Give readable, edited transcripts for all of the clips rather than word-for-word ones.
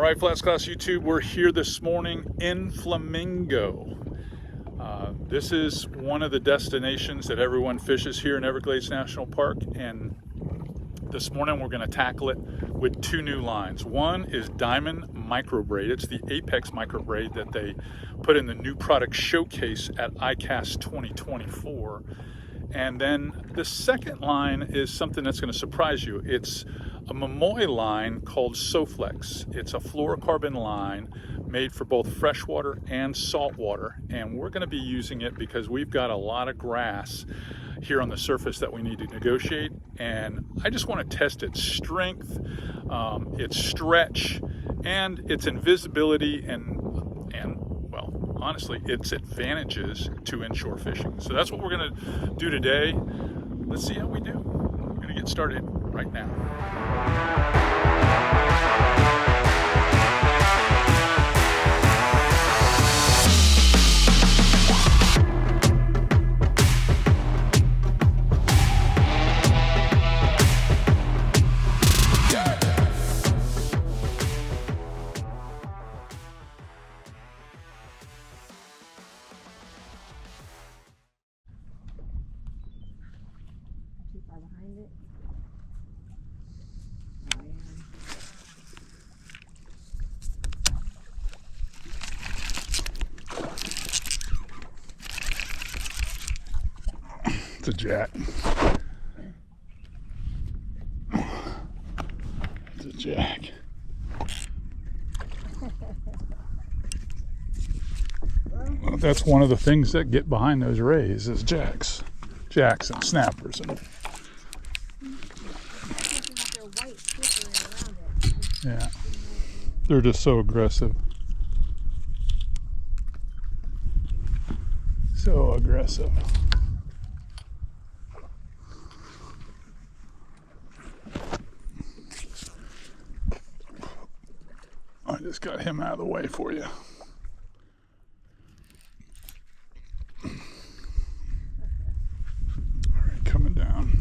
All right, FlatsClass YouTube, we're here this morning in Flamingo. This is one of the destinations that everyone fishes here in Everglades National Park, and this morning we're going to tackle it with two new lines. One is Diamond Microbraid. It's the Apex Microbraid that they put in the new product showcase at ICAST 2024. And then the second line is something that's going to surprise you. It's a Momoy line called Soflex. It's a fluorocarbon line made for both freshwater and saltwater, and we're going to be using it because we've got a lot of grass here on the surface that we need to negotiate, and I just want to test its strength, its stretch, and its invisibility, and well, honestly, its advantages to inshore fishing. So that's what we're going to do today. Let's see how we do. We're going to get started right now. Behind it. It's a jack. It's a jack. Well, that's one of the things that get behind those rays is jacks and snappers and yeah, they're just so aggressive. So aggressive. I just got him out of the way for you. All right, coming down.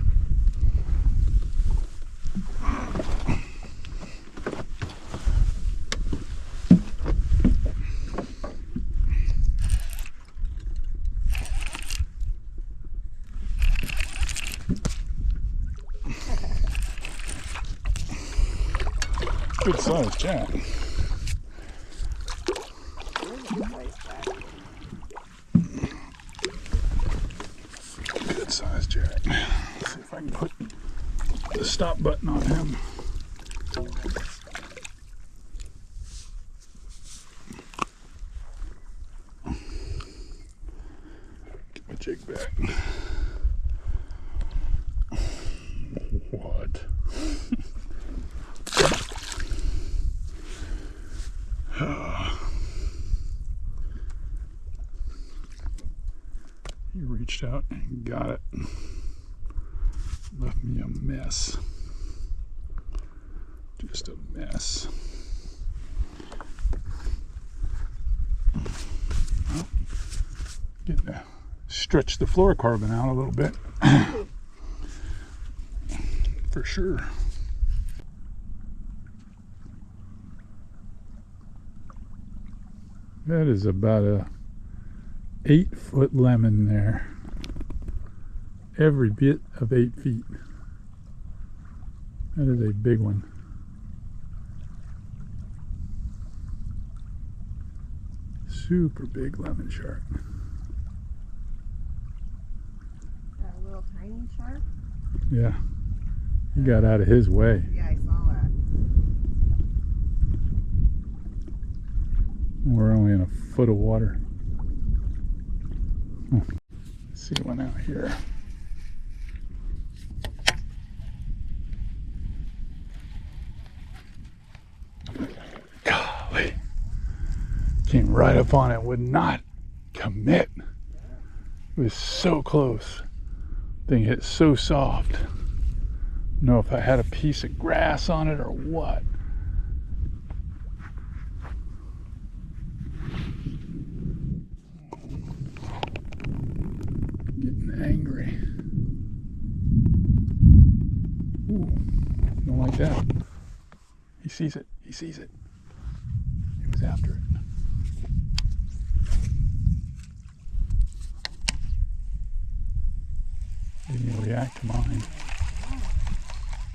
Good size jack. Good size jack. Let's see if I can put the stop button on him. Get my jig back. What? He reached out and got it. Left me a mess. Just a mess. Well, getting to stretch the fluorocarbon out a little bit. For sure. That is about a 8-foot lemon there. Every bit of 8 feet. That is a big one. Super big lemon shark. That little tiny shark? Yeah. He got out of his way. Yeah, I saw that. We're only in a foot of water. Let's see one out here. Golly. Came right up on it, would not commit. It was so close. Thing hit so soft. I don't know if I had a piece of grass on it or what. Getting angry. Ooh, don't like that. He sees it. He sees it. He's after it. Didn't you react to mine?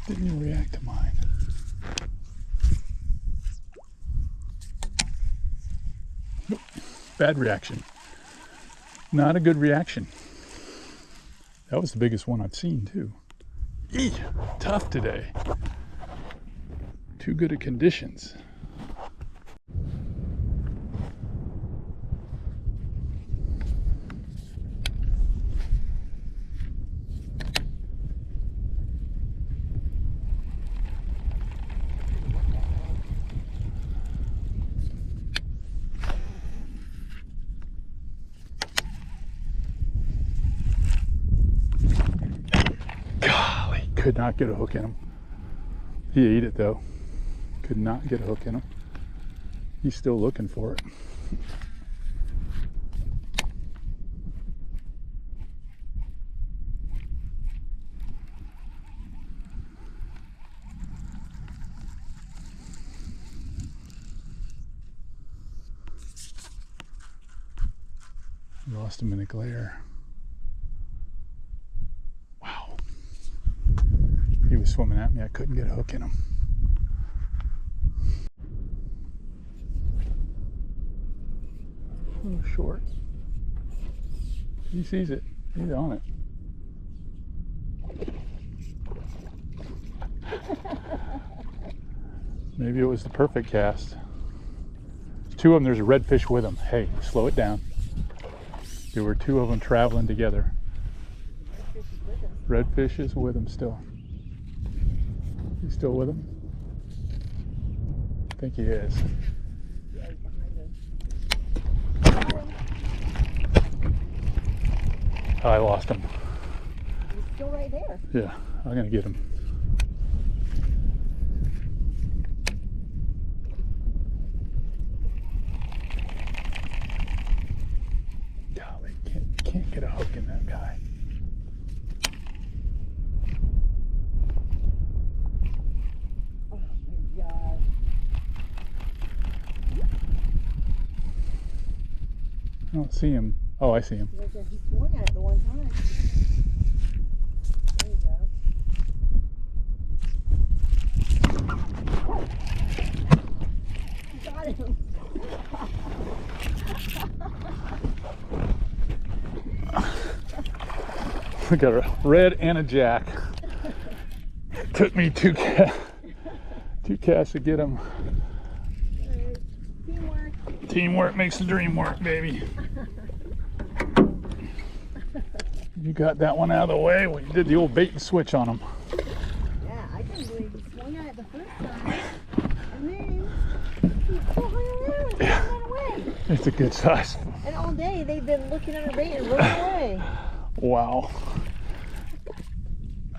Didn't you react to mine? Nope. Bad reaction. Not a good reaction. That was the biggest one I've seen too. Eee, tough today. Too good at conditions. Could not get a hook in him. He ate it though. Could not get a hook in him. He's still looking for it. Lost him in a glare. He was swimming at me. I couldn't get a hook in him. A little short. He sees it. He's on it. Maybe it was the perfect cast. There's two of them. There's a redfish with him. Hey, slow it down. There were two of them traveling together. Redfish is with him still. He's still with him? I think he is. Yeah, he's behind him. Oh, I lost him. He's still right there. Yeah, I'm gonna get him. Golly, can't get a hook in that guy. I don't see him. Oh, I see him. He swung at it the one time. There you go. Got him. We got a red and a jack. Took me two casts to get him. Teamwork. Teamwork makes the dream work, baby. You got that one out of the way when you did the old bait and switch on him. Yeah, I couldn't believe he swung at it the first time. And then he still hung around and ran away. It's a good size. And all day they've been looking at our bait and running away. Wow.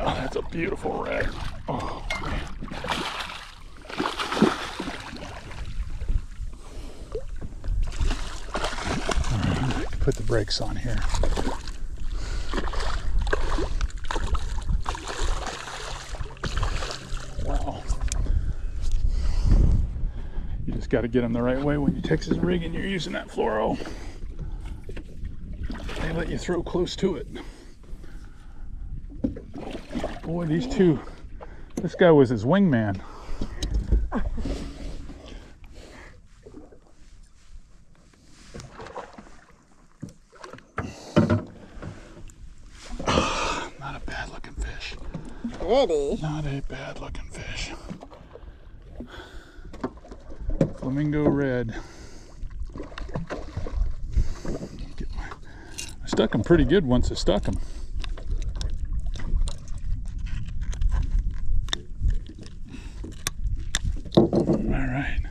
Oh, that's a beautiful red. Oh, man. Put the brakes on here. Wow. You just got to get them the right way when you Texas rig and you're using that fluoro. They let you throw close to it. Boy, these two, this guy was his wingman. Not a bad looking fish. Ready? Not a bad looking fish. Flamingo red. I stuck him pretty good once I stuck him. Alright.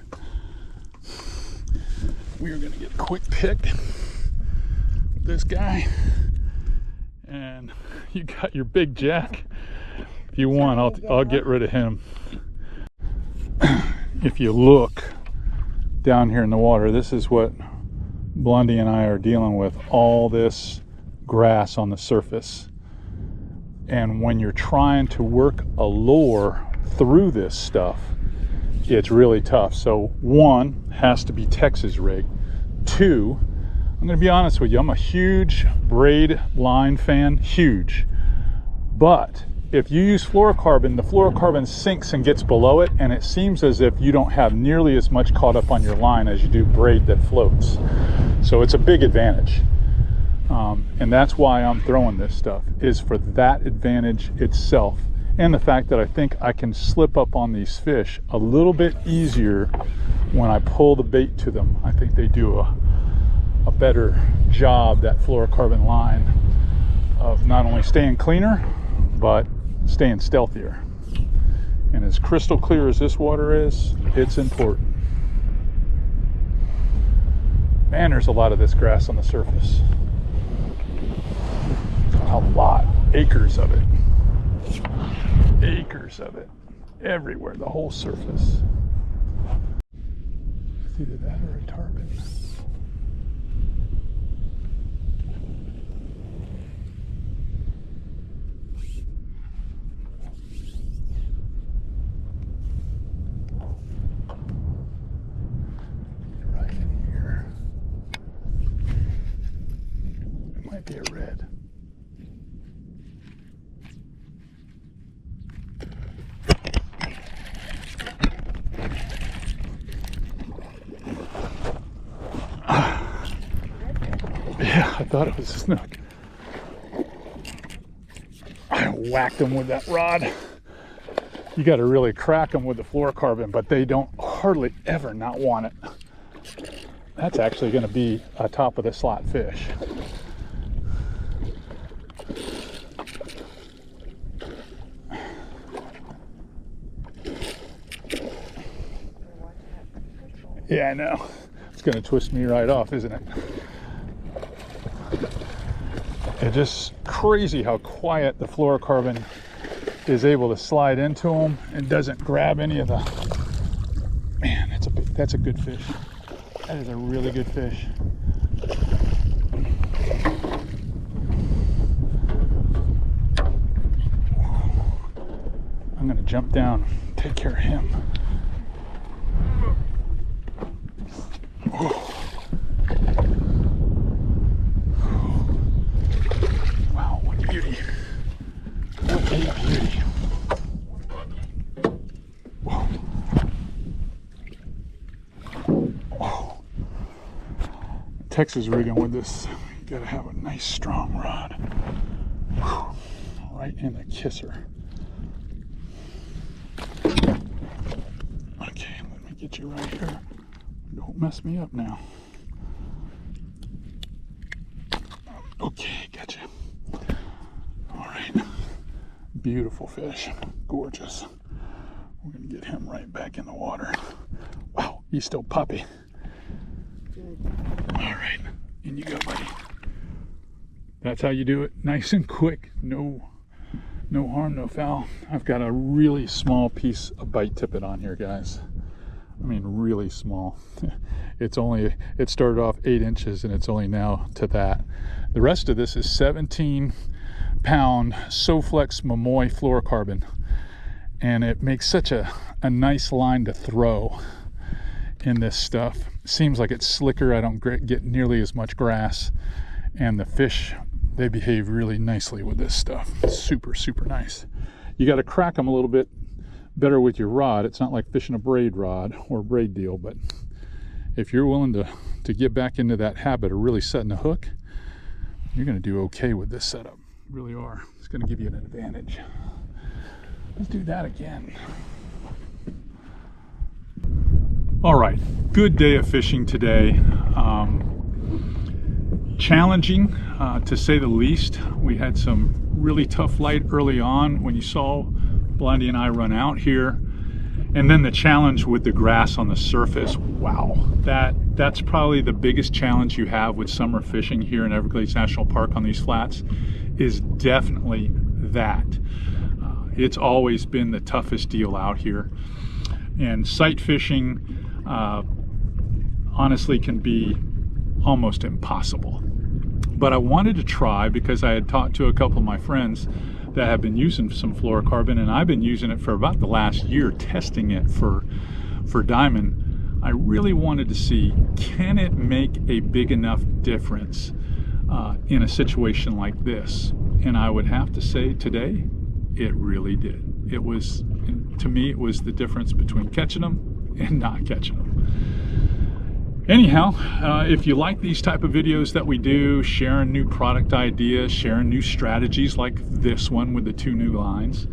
We are going to get a quick pick with this guy. And you got your big jack. If you want, I'll get rid of him. If you look down here in the water, this is what Blondie and I are dealing with, all this grass on the surface. And when you're trying to work a lure through this stuff, it's really tough. So one, has to be Texas rig. Two, I'm gonna be honest with you, I'm a huge braid line fan, huge. But if you use fluorocarbon, the fluorocarbon sinks and gets below it, and it seems as if you don't have nearly as much caught up on your line as you do braid that floats. So it's a big advantage. And that's why I'm throwing this stuff, is for that advantage itself. And the fact that I think I can slip up on these fish a little bit easier when I pull the bait to them. I think they do a better job, that fluorocarbon line, of not only staying cleaner, but staying stealthier. And as crystal clear as this water is, it's important. Man, there's a lot of this grass on the surface. A lot, acres of it. Acres of it. Everywhere, the whole surface. It's either that or a tarpon. Right in here. It might be a red. Yeah, I thought it was a snook. I whacked them with that rod. You got to really crack them with the fluorocarbon, but they don't hardly ever not want it. That's actually going to be a top of the slot fish. Yeah, I know. It's going to twist me right off, isn't it? It's just crazy how quiet the fluorocarbon is able to slide into them and doesn't grab any of the... Man, that's a good fish. That is a really good fish. I'm going to jump down, take care of him. Oh. Wow, what a beauty. What a beauty. Whoa. Whoa. Texas rigging with this, you gotta have a nice strong rod. Whew. Right in the kisser. Okay, let me get you right here. Don't mess me up now. Okay, gotcha. All right. Beautiful fish. Gorgeous. We're going to get him right back in the water. Wow, he's still puppy. All right. In you go, buddy. That's how you do it. Nice and quick. No harm, no foul. I've got a really small piece of bite tippet on here, guys. I mean, really small. It started off 8 inches and it's only now to that. The rest of this is 17-pound Soflex Momoy fluorocarbon. And it makes such a nice line to throw in this stuff. Seems like it's slicker. I don't get nearly as much grass. And the fish, they behave really nicely with this stuff. Super, super nice. You got to crack them a little bit better with your rod. It's not like fishing a braid rod or a braid deal, but if you're willing to get back into that habit of really setting a hook, you're going to do okay with this setup. You really are. It's going to give you an advantage. Let's do that again. All right, good day of fishing today. Challenging to say the least. We had some really tough light early on when you saw Blondie and I run out here, and then the challenge with the grass on the surface. Wow, that's probably the biggest challenge you have with summer fishing here in Everglades National Park on these flats, is definitely that. It's always been the toughest deal out here, and sight fishing honestly can be almost impossible. But I wanted to try because I had talked to a couple of my friends that have been using some fluorocarbon, and I've been using it for about the last year, testing it for for Diamond, I really wanted to see, can it make a big enough difference in a situation like this? And I would have to say today, it really did. It was, to me, it was the difference between catching them and not catching them. Anyhow, if you like these type of videos that we do, sharing new product ideas, sharing new strategies like this one with the 2 new lines,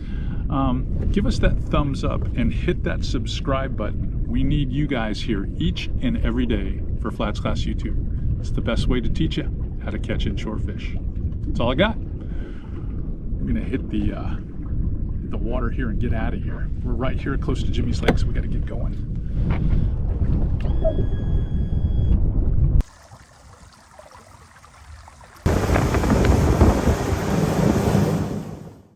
give us that thumbs up and hit that subscribe button. We need you guys here each and every day for FlatsClass YouTube. It's the best way to teach you how to catch inshore fish. That's all I got. I'm gonna hit the water here and get out of here. We're right here close to Jimmy's Lake, so we gotta get going.